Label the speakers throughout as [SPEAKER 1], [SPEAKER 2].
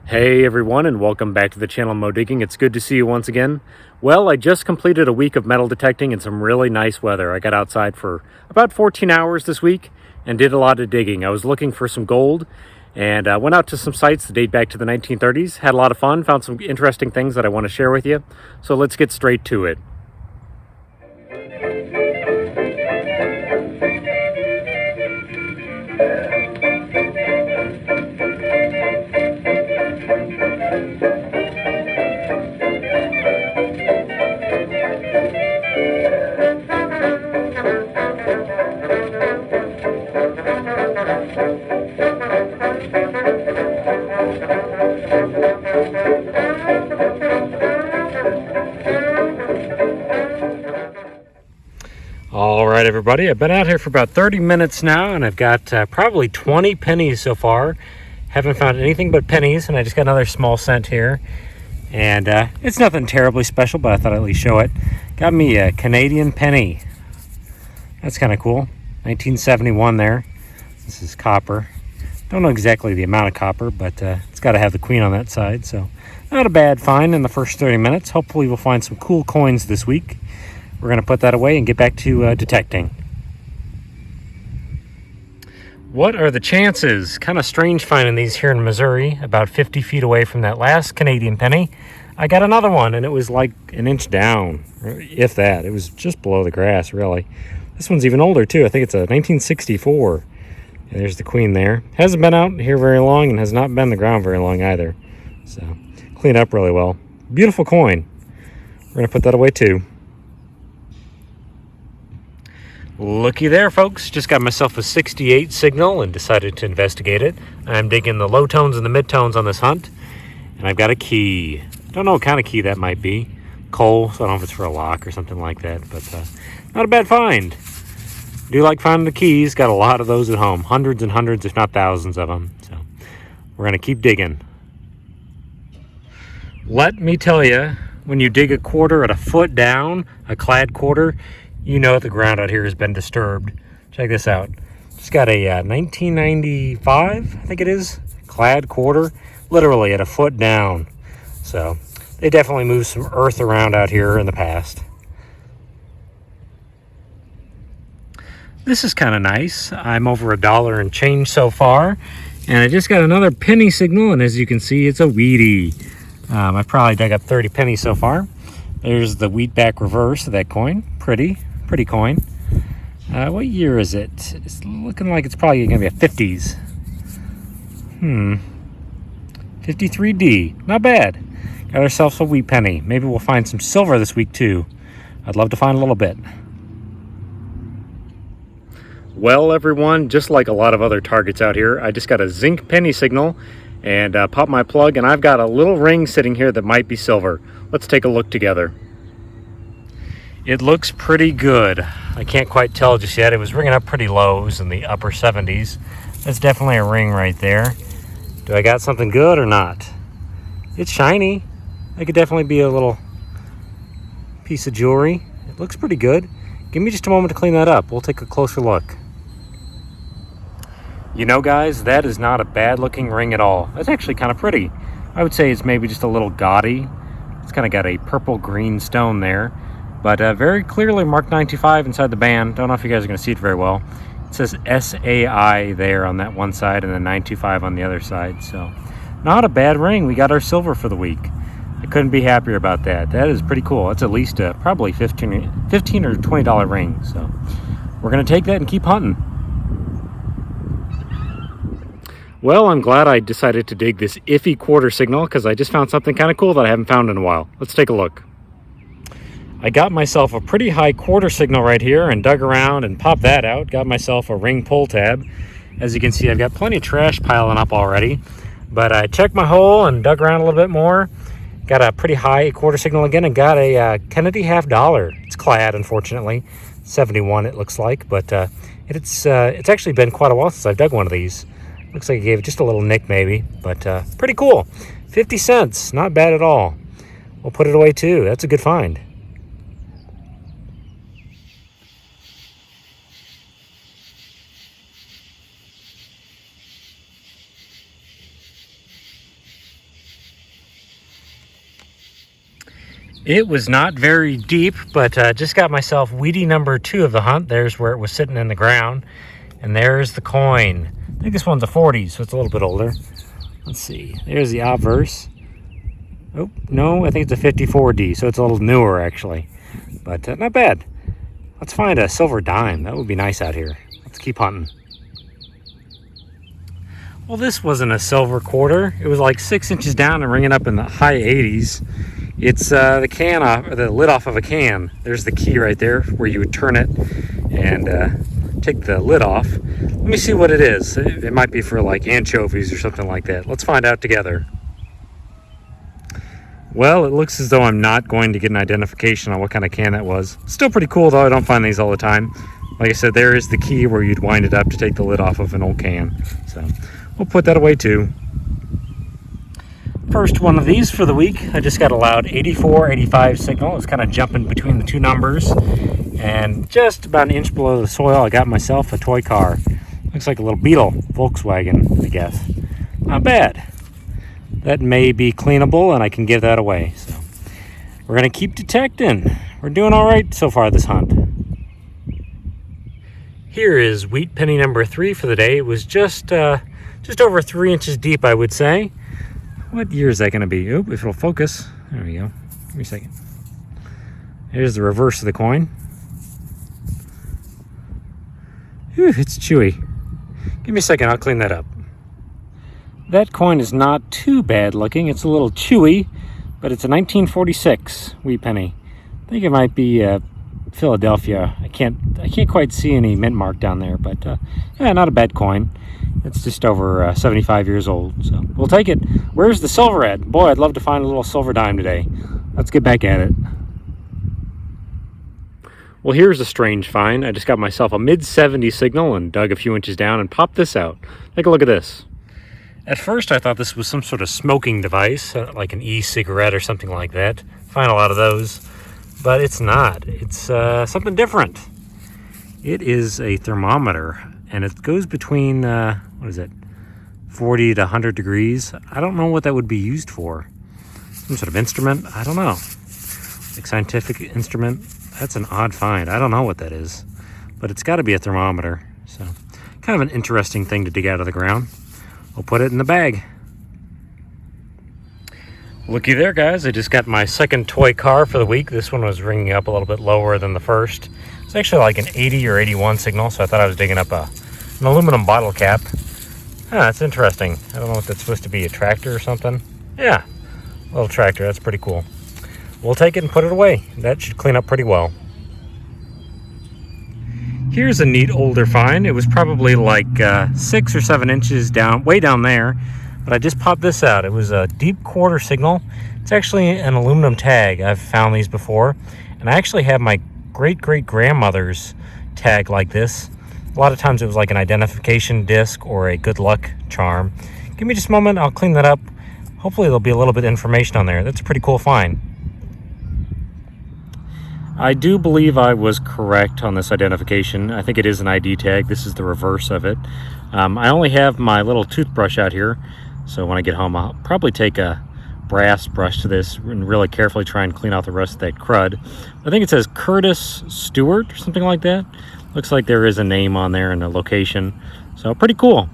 [SPEAKER 1] Hey everyone, and welcome back to the channel Mo Digging. It's good to see you once again. Well, I just completed a week of metal detecting in some really nice weather. I got outside for about 14 hours this week and did a lot of digging. I was looking for some gold and went out to some sites that date back to the 1930s. Had a lot of fun, found some interesting things that I want to share with you. So let's get straight to it. All right, everybody, I've been out here for about 30 minutes now, and I've got probably 20 pennies so far. Haven't found anything but pennies, and I just got another small cent here. And it's nothing terribly special, but I thought I'd at least show it. Got me a Canadian penny. That's kind of cool. 1971 there. This is copper. Don't know exactly the amount of copper, but it's got to have the queen on that side, so not a bad find in the first 30 minutes. Hopefully we'll find some cool coins this week. We're going to put that away and get back to detecting. What are the chances? Kind of strange finding these here in Missouri, about 50 feet away from that last Canadian penny. I got another one, and it was like an inch down, if that. It was just below the grass, really. This one's even older, too. I think it's a 1964. And there's the queen there. Hasn't been out here very long and has not been in the ground very long either. So, cleaned up really well. Beautiful coin. We're going to put that away, too. Looky there, folks. Just got myself a 68 signal and decided to investigate it. I'm digging the low tones and the mid tones on this hunt. And I've got a key. Don't know what kind of key that might be. Coal, so I don't know if it's for a lock or something like that. But not a bad find. Do like finding the keys. Got a lot of those at home. Hundreds and hundreds, if not thousands of them. So we're going to keep digging. Let me tell you, when you dig a quarter at a foot down, a clad quarter, you know the ground out here has been disturbed. Check this out. Just got a 1995, I think it is, clad quarter, literally at a foot down. So they definitely moved some earth around out here in the past. This is kind of nice. I'm over $1 and change so far. And I just got another penny signal, and as you can see, it's a wheatie. I probably dug up 30 pennies so far. There's the wheatback reverse of that coin. Pretty coin. What year is it? It's looking like it's probably going to be a 50s. 53D. Not bad. Got ourselves a wheat penny. Maybe we'll find some silver this week too. I'd love to find a little bit. Well, everyone, just like a lot of other targets out here, I just got a zinc penny signal and popped my plug, and I've got a little ring sitting here that might be silver. Let's take a look together. It looks pretty good. I can't quite tell just yet. It was ringing up pretty lows in the upper 70s. That's definitely a ring right there. Do I got something good or not? It's shiny. It could definitely be a little piece of jewelry. It looks pretty good. Give me just a moment to clean that up. We'll take a closer look. You know, guys, that is not a bad looking ring at all. That's actually kind of pretty. I would say it's maybe just a little gaudy. It's kind of got a purple green stone there, but very clearly marked 925 inside the band. Don't know if you guys are going to see it very well. It says SAI there on that one side and then 925 on the other side. So not a bad ring. We got our silver for the week. I couldn't be happier about that. That is pretty cool. That's at least probably $15 or $20 ring. So we're going to take that and keep hunting. Well, I'm glad I decided to dig this iffy quarter signal because I just found something kind of cool that I haven't found in a while. Let's take a look. I got myself a pretty high quarter signal right here and dug around and popped that out. Got myself a ring pull tab. As you can see, I've got plenty of trash piling up already. But I checked my hole and dug around a little bit more. Got a pretty high quarter signal again and got a Kennedy $50. It's clad, unfortunately. 71 it looks like, but it's actually been quite a while since I've dug one of these. Looks like I gave it just a little nick maybe, but pretty cool. 50 cents, not bad at all. We'll put it away too. That's a good find. It was not very deep, but just got myself weedy number 2 of the hunt. There's where it was sitting in the ground. And there's the coin. I think this one's a 40, so it's a little bit older. Let's see. There's the obverse. Oh, no, I think it's a 54D, so it's a little newer, actually. But not bad. Let's find a silver dime. That would be nice out here. Let's keep hunting. Well, this wasn't a silver quarter. It was like 6 inches down and ringing up in the high 80s. It's the lid off of a can. There's the key right there where you would turn it and take the lid off. Let me see what it is. It might be for like anchovies or something like that. Let's find out together. Well, it looks as though I'm not going to get an identification on what kind of can that was. Still pretty cool though. I don't find these all the time. Like I said, there is the key where you'd wind it up to take the lid off of an old can. So we'll put that away too. First one of these for the week. I just got a loud 84, 85 signal. It's kind of jumping between the two numbers. And just about an inch below the soil, I got myself a toy car. Looks like a little Beetle, Volkswagen, I guess. Not bad. That may be cleanable and I can give that away. So we're going to keep detecting. We're doing all right so far this hunt. Here is wheat penny number 3 for the day. It was just over 3 inches deep, I would say. What year is that going to be? Oop, if it'll focus. There we go. Give me a second. Here's the reverse of the coin. Whew, it's chewy. Give me a second, I'll clean that up. That coin is not too bad looking. It's a little chewy, but it's a 1946 wheat penny. I think it might be Philadelphia. I can't quite see any mint mark down there, but yeah, not a bad coin. It's just over 75 years old, so we'll take it. Where's the silver at? Boy, I'd love to find a little silver dime today. Let's get back at it. Well, here's a strange find. I just got myself a mid-70 signal and dug a few inches down and popped this out. Take a look at this. At first, I thought this was some sort of smoking device, like an e-cigarette or something like that. Find a lot of those, but it's not. It's something different. It is a thermometer, and it goes between, 40 to 100 degrees. I don't know what that would be used for. Some sort of instrument? I don't know. Like scientific instrument? That's an odd find. I don't know what that is, but it's got to be a thermometer. So, kind of an interesting thing to dig out of the ground. We'll put it in the bag. Looky there, guys. I just got my second toy car for the week. This one was ringing up a little bit lower than the first. It's actually like an 80 or 81 signal, so I thought I was digging up an aluminum bottle cap. That's interesting. I don't know what that's supposed to be, a tractor or something. Yeah, a little tractor. That's pretty cool. We'll take it and put it away. That should clean up pretty well. Here's a neat older find. It was probably like 6 or 7 inches down, way down there, but I just popped this out. It was a deep quarter signal. It's actually an aluminum tag. I've found these before, and I actually have my great-great-grandmother's tag like this. A lot of times it was like an identification disc or a good luck charm. Give me just a moment, I'll clean that up. Hopefully there'll be a little bit of information on there. That's a pretty cool find. I do believe I was correct on this identification. I think it is an ID tag. This is the reverse of it. I only have my little toothbrush out here, so when I get home I'll probably take a brass brush to this and really carefully try and clean out the rest of that crud. I think it says Curtis Stewart or something like that. Looks like there is a name on there and a location, so pretty cool.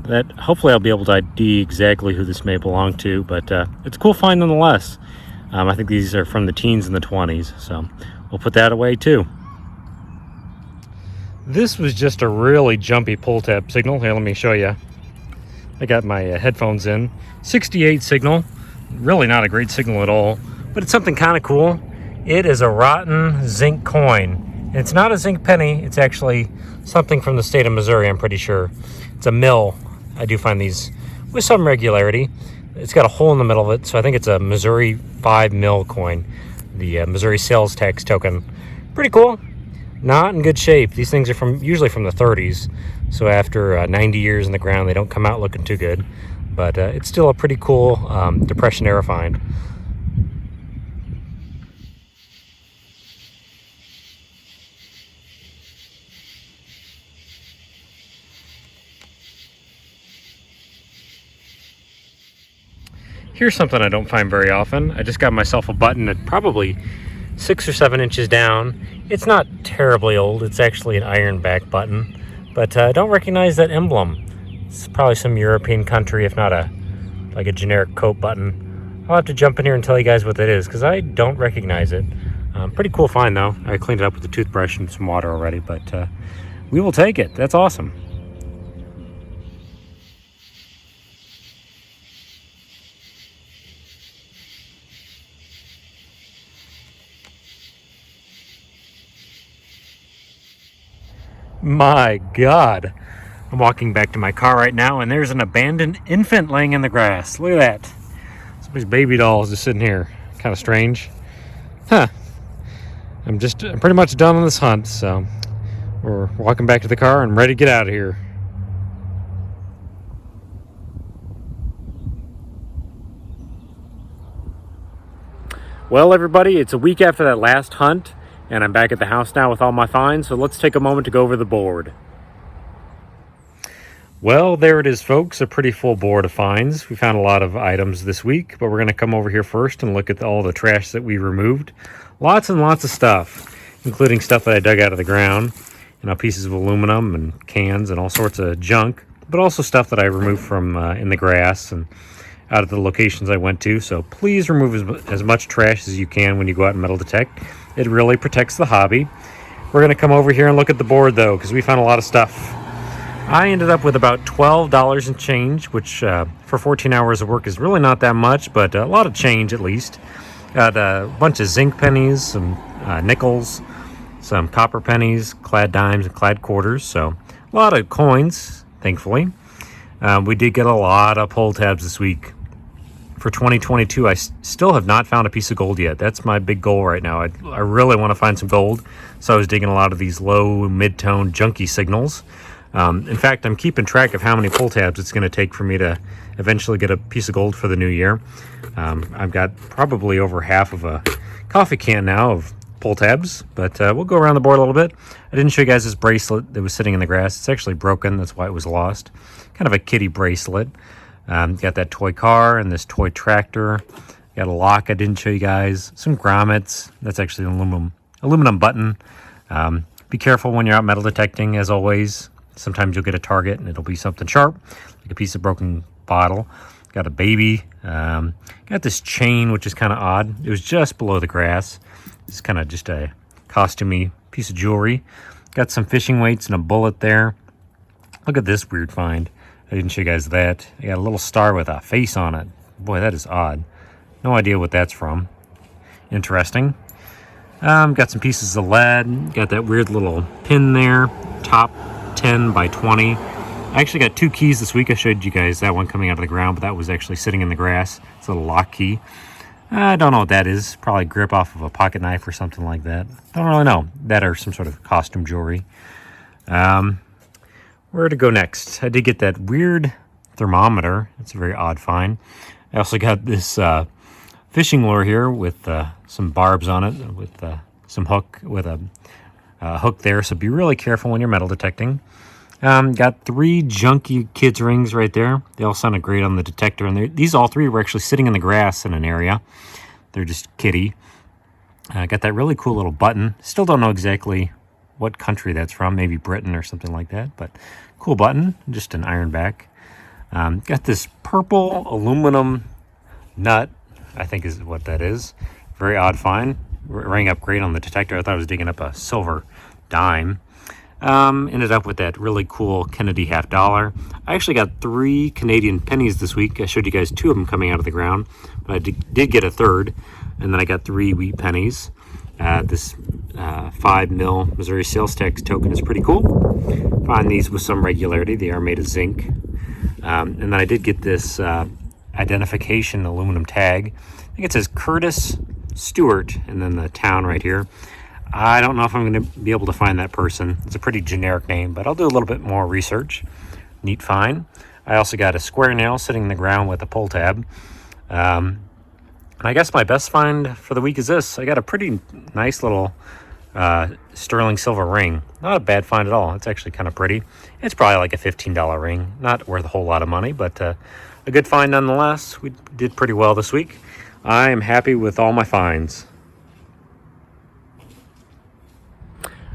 [SPEAKER 1] That hopefully I'll be able to ID exactly who this may belong to, but it's a cool find nonetheless. I think these are from the teens and the 20s, so we'll put that away too. This was just a really jumpy pull tab signal. Here, let me show you. I got my headphones in. 68 signal. Really not a great signal at all, but it's something kind of cool. It is a rotten zinc coin. And it's not a zinc penny. It's actually something from the state of Missouri, I'm pretty sure. It's a mill. I do find these with some regularity. It's got a hole in the middle of it, so I think it's a Missouri 5 mil coin, the Missouri sales tax token. Pretty cool. Not in good shape. These things are usually from the 30s, so after 90 years in the ground, they don't come out looking too good. But it's still a pretty cool Depression era find. here's something I don't find very often. I just got myself a button at probably 6 or 7 inches down. It's not terribly old. It's actually an iron back button, but I don't recognize that emblem. It's probably some European country, if not like a generic Coke button. I'll have to jump in here and tell you guys what that is, because I don't recognize it. Pretty cool find, though. I cleaned it up with a toothbrush and some water already, but we will take it. That's awesome. My God. I'm walking back to my car right now, and there's an abandoned infant laying in the grass. Look at that. Somebody's baby doll is just sitting here. Kind of strange. Huh. I'm pretty much done on this hunt, so we're walking back to the car and ready to get out of here. Well, everybody, it's a week after that last hunt, and I'm back at the house now with all my finds, so let's take a moment to go over the board. Well, there it is, folks, a pretty full board of finds. We found a lot of items this week, but we're going to come over here first and look at all the trash that we removed. Lots and lots of stuff, including stuff that I dug out of the ground, pieces of aluminum and cans and all sorts of junk, but also stuff that I removed from in the grass and out of the locations I went to. So please remove as much trash as you can when you go out and metal detect. It really protects the hobby. We're going to come over here and look at the board, though, because we found a lot of stuff. I ended up with about $12 and change, which for 14 hours of work is really not that much, but a lot of change at least. Got a bunch of zinc pennies, some nickels, some copper pennies, clad dimes, and clad quarters. So a lot of coins, thankfully. We did get a lot of pull tabs this week. For 2022, I still have not found a piece of gold yet. That's my big goal right now. I really want to find some gold, so I was digging a lot of these low, mid-tone, junky signals. In fact, I'm keeping track of how many pull tabs it's going to take for me to eventually get a piece of gold for the new year. I've got probably over half of a coffee can now of pull tabs, but we'll go around the board a little bit. I didn't show you guys this bracelet that was sitting in the grass. It's actually broken. That's why it was lost. Kind of a kitty bracelet. Got that toy car and this toy tractor. Got a lock I didn't show you guys. Some grommets. That's actually an aluminum button. Be careful when you're out metal detecting, as always. Sometimes you'll get a target and it'll be something sharp, like a piece of broken bottle. Got a baby. Got this chain, which is kind of odd. It was just below the grass. It's kind of just a costumey piece of jewelry. Got some fishing weights and a bullet there. Look at this weird find. I didn't show you guys that. I got a little star with a face on it. Boy, that is odd. No idea what that's from. Interesting. Got some pieces of lead. Got that weird little pin there. Top 10 by 20. I actually got 2 keys this week. I showed you guys that one coming out of the ground, but that was actually sitting in the grass. It's a little lock key. I don't know what that is. Probably grip off of a pocket knife or something like that. Don't really know. That or some sort of costume jewelry. Where to go next? I did get that weird thermometer. It's a very odd find. I also got this fishing lure here with some barbs on it, with some hook, with a hook there. So be really careful when you're metal detecting. Got 3 junky kids rings right there. They all sounded great on the detector, and these all 3 were actually sitting in the grass in an area. They're just kitty. Got that really cool little button. Still don't know exactly what country that's from, maybe Britain or something like that, but cool button, just an iron back. Got this purple aluminum nut, I think is what that is. Very odd find. Rang up great on the detector. I thought I was digging up a silver dime. Ended up with that really cool Kennedy $50. I actually got 3 Canadian pennies this week. I showed you guys 2 of them coming out of the ground, but I did get a third, and then I got 3 wheat pennies. This 5 mil Missouri sales tax token is pretty cool. Find these with some regularity. They are made of zinc. And then I did get this identification aluminum tag. I think it says Curtis Stewart, and then the town right here. I don't know if I'm going to be able to find that person. It's a pretty generic name, but I'll do a little bit more research. Neat find. I also got a square nail sitting in the ground with a pull tab. And I guess my best find for the week is this. I got a pretty nice little sterling silver ring. Not a bad find at all. It's actually kind of pretty. It's probably like a $15 ring. Not worth a whole lot of money, but a good find nonetheless. We did pretty well this week. I am happy with all my finds.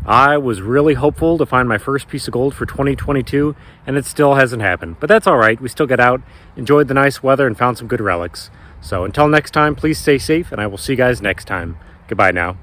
[SPEAKER 1] I was really hopeful to find my first piece of gold for 2022, and it still hasn't happened. But that's all right. We still got out, enjoyed the nice weather, and found some good relics. So until next time, please stay safe, and I will see you guys next time. Goodbye now.